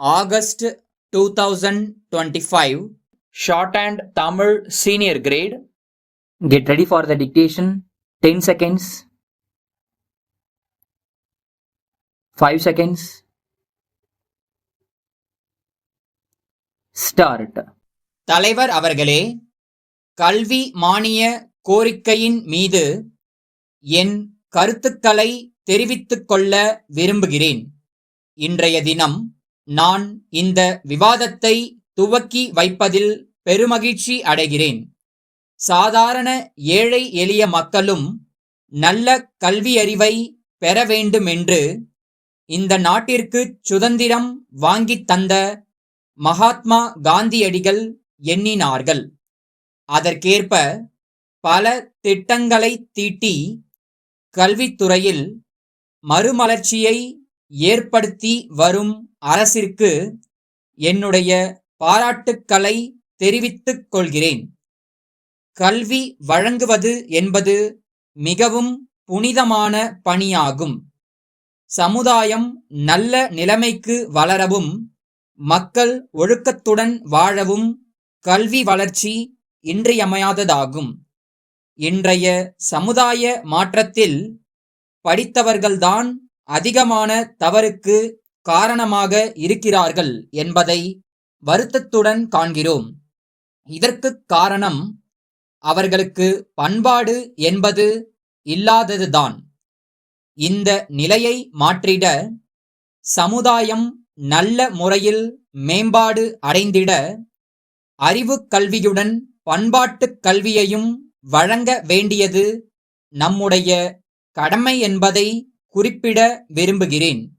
August 2025, Shorthand Tamil Senior Grade. Get ready for the dictation. 10 seconds. 5 seconds. Start. தலைவர் அவர்களே, கல்வி மானிய கோரிக்கையின் மீது என் கருத்துக்களை தெரிவித்துக் கொள்ள விரும்புகிறேன். இன்றைய தினம் நான் இந்த விவாதத்தை துவக்கி வைப்பதில் பெருமகிழ்ச்சி அடைகிறேன். சாதாரண ஏழை எளிய மக்களும் நல்ல கல்வியறிவை பெற வேண்டுமென்று இந்த நாட்டிற்கு சுதந்திரம் வாங்கித் தந்த மகாத்மா காந்தியடிகள் எண்ணினார்கள். அதற்கேற்ப பல திட்டங்களை தீட்டி கல்வித்துறையில் மறுமலர்ச்சியை ஏற்படுத்தி வரும் அரசிற்கு என்னுடைய பாராட்டுக்களை தெரிவித்துக் கொள்கிறேன். கல்வி வழங்குவது என்பது மிகவும் புனிதமான பணியாகும். சமுதாயம் நல்ல நிலைமைக்கு வளரவும் மக்கள் ஒழுக்கத்துடன் வாழவும் கல்வி வளர்ச்சி இன்றியமையாததாகும். இன்றைய சமுதாய மாற்றத்தில் படித்தவர்கள்தான் அதிகமான தவறுக்கு காரணமாக இருக்கிறார்கள் என்பதை வருத்தத்துடன் காண்கிறோம். இதற்குக் காரணம் அவர்களுக்கு பண்பாடு என்பது இல்லாததுதான். இந்த நிலையை மாற்றிட, சமுதாயம் நல்ல முறையில் மேம்பாடு அடைந்திட, அறிவுக் கல்வியுடன் பண்பாட்டுக் கல்வியையும் வழங்க வேண்டியது நம்முடைய கடமை என்பதை குறிப்பிட விரும்புகிறேன்.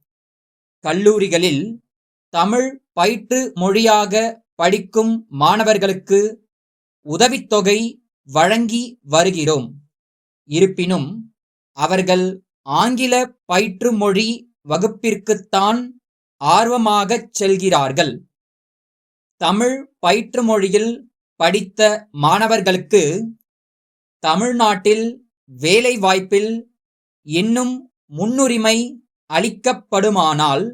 கல்லூரிகளில் தமிழ் பயிற்று மொழியாக படிக்கும் மாணவர்களுக்கு உதவித்தொகை வழங்கி வருகிறோம். இருப்பினும் அவர்கள் ஆங்கில பயிற்று மொழி வகுப்பிற்குத்தான் ஆர்வமாகச் செல்கிறார்கள். தமிழ் பயிற்று மொழியில் படித்த மாணவர்களுக்கு தமிழ்நாட்டில் வேலைவாய்ப்பில் இன்னும் முன்னுரிமை அளிக்கப்படுமானால்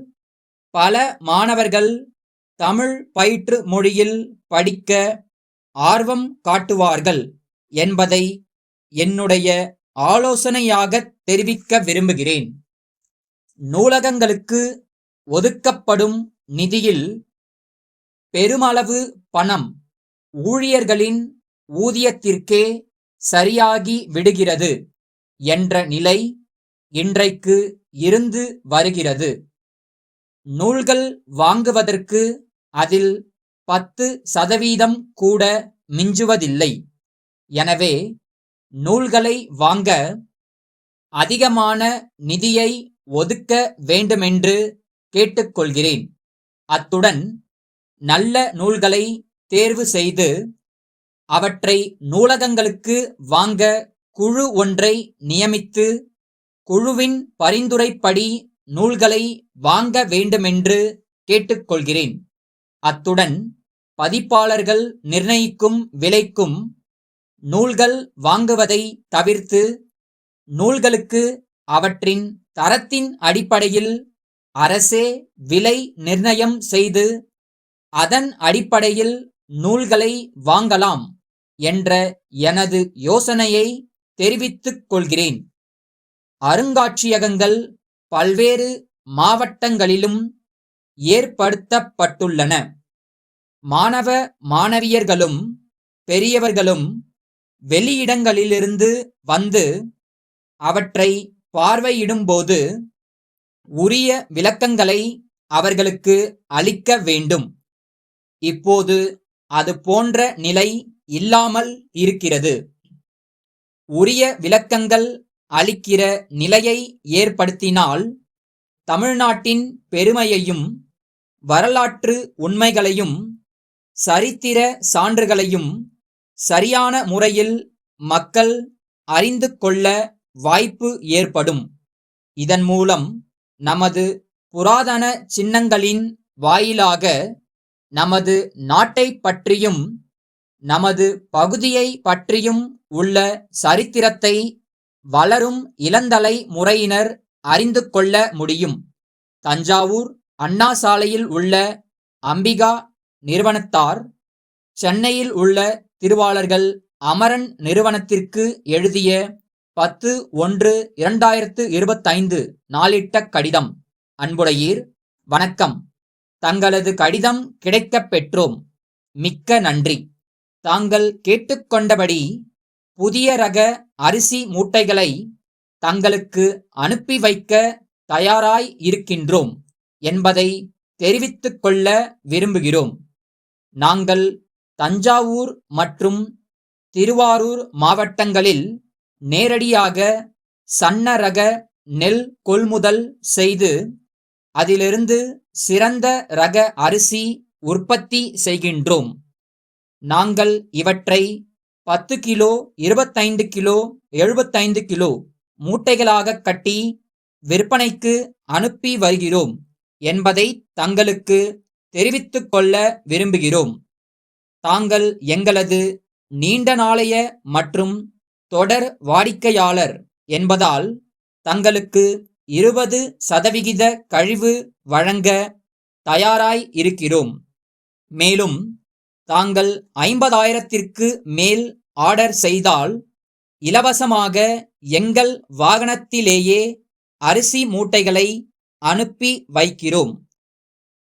பல மாணவர்கள் தமிழ் பயிற்று மொழியில் படிக்க ஆர்வம் காட்டுவார்கள் என்பதை என்னுடைய ஆலோசனையாகத் தெரிவிக்க விரும்புகிறேன். நூலகங்களுக்கு ஒதுக்கப்படும் நிதியில் பெருமளவு பணம் ஊழியர்களின் ஊதியத்திற்கே சரியாகி விடுகிறது என்ற நிலை இன்றைக்கு இருந்து வருகிறது. நூல்கள் வாங்குவதற்கு அதில் 10% கூட மிஞ்சுவதில்லை. எனவே நூல்களை வாங்க அதிகமான நிதியை ஒதுக்க வேண்டுமென்று கேட்டுக்கொள்கிறேன். அத்துடன் நல்ல நூல்களை தேர்வு செய்து அவற்றை நூலகங்களுக்கு வாங்க குழு ஒன்றை நியமித்து குழுவின் பரிந்துரைப்படி நூல்களை வாங்க வேண்டுமென்று கேட்டுக்கொள்கிறேன். அத்துடன் பதிப்பாளர்கள் நிர்ணயிக்கும் விலைக்கும் நூல்கள் வாங்குவதை தவிர்த்து நூல்களுக்கு அவற்றின் தரத்தின் அடிப்படையில் அரசே விலை நிர்ணயம் செய்து அதன் அடிப்படையில் நூல்களை வாங்கலாம் என்ற எனது யோசனையை தெரிவித்துக் கொள்கிறேன். அருங்காட்சியகங்கள் பல்வேறு மாவட்டங்களிலும் ஏற்படுத்தப்பட்டுள்ளன. மாணவ மாணவியர்களும் பெரியவர்களும் வெளியிடங்களிலிருந்து வந்து அவற்றை பார்வையிடும்போது உரிய விளக்கங்களை அவர்களுக்கு அளிக்க வேண்டும். இப்போது அது போன்ற நிலை இல்லாமல் இருக்கிறது. உரிய விளக்கங்கள் அளிக்கிற நிலையை ஏற்படுத்தினால் தமிழ்நாட்டின் பெருமையையும் வரலாற்று உண்மைகளையும் சரித்திர சான்றுகளையும் சரியான முறையில் மக்கள் அறிந்து கொள்ள வாய்ப்பு ஏற்படும். இதன் மூலம் நமது புராதன சின்னங்களின் வாயிலாக நமது நாட்டை பற்றியும் நமது பகுதியை பற்றியும் உள்ள சரித்திரத்தை வளரும் இளந்தலை முறையினர் அறிந்து கொள்ள முடியும். தஞ்சாவூர், அண்ணா சாலையில் உள்ள அம்பிகா நிறுவனத்தார், சென்னையில் உள்ள திருவாளர்கள் அமரன் நிறுவனத்திற்கு எழுதிய 10/1/2025 நாளிட்ட கடிதம். அன்புடையீர், வணக்கம். தங்களது கடிதம் கிடைக்கப் பெற்றோம். மிக்க நன்றி. தாங்கள் கேட்டுக்கொண்டபடி புதிய ரக அரிசி மூட்டைகளை தங்களுக்கு அனுப்பி வைக்க தயாராய் இருக்கின்றோம் என்பதை தெரிவித்துக் கொள்ள விரும்புகிறோம். நாங்கள் தஞ்சாவூர் மற்றும் திருவாரூர் மாவட்டங்களில் நேரடியாக சன்ன ரக நெல் கொள்முதல் செய்து அதிலிருந்து சிறந்த ரக அரிசி உற்பத்தி செய்கின்றோம். நாங்கள் இவற்றை 10 கிலோ, 25 கிலோ, 75 கிலோ மூட்டைகளாக கட்டி விற்பனைக்கு அனுப்பி வருகிறோம் என்பதை தங்களுக்கு தெரிவித்துக் கொள்ள விரும்புகிறோம். தாங்கள் எங்களது நீண்ட நாளைய மற்றும் தொடர் வாடிக்கையாளர் என்பதால் தங்களுக்கு 20% கழிவு வழங்க தயாராய் இருக்கிறோம். மேலும் தாங்கள் 50,000ற்கு மேல் ஆர்டர் செய்தால் இலவசமாக எங்கள் வாகனத்திலேயே அரிசி மூட்டைகளை அனுப்பி வைக்கிறோம்.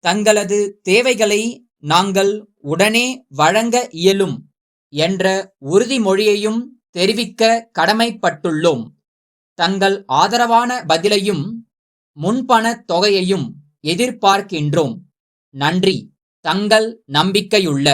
தங்களது தேவைகளை நாங்கள் உடனே வழங்க இயலும் என்ற உறுதிமொழியையும் தெரிவிக்க கடமைப்பட்டுள்ளோம். தங்கள் ஆதரவான பதிலையும் முன்பணத் தொகையையும் எதிர்பார்க்கின்றோம். நன்றி. தங்கள் நம்பிக்கையுள்ள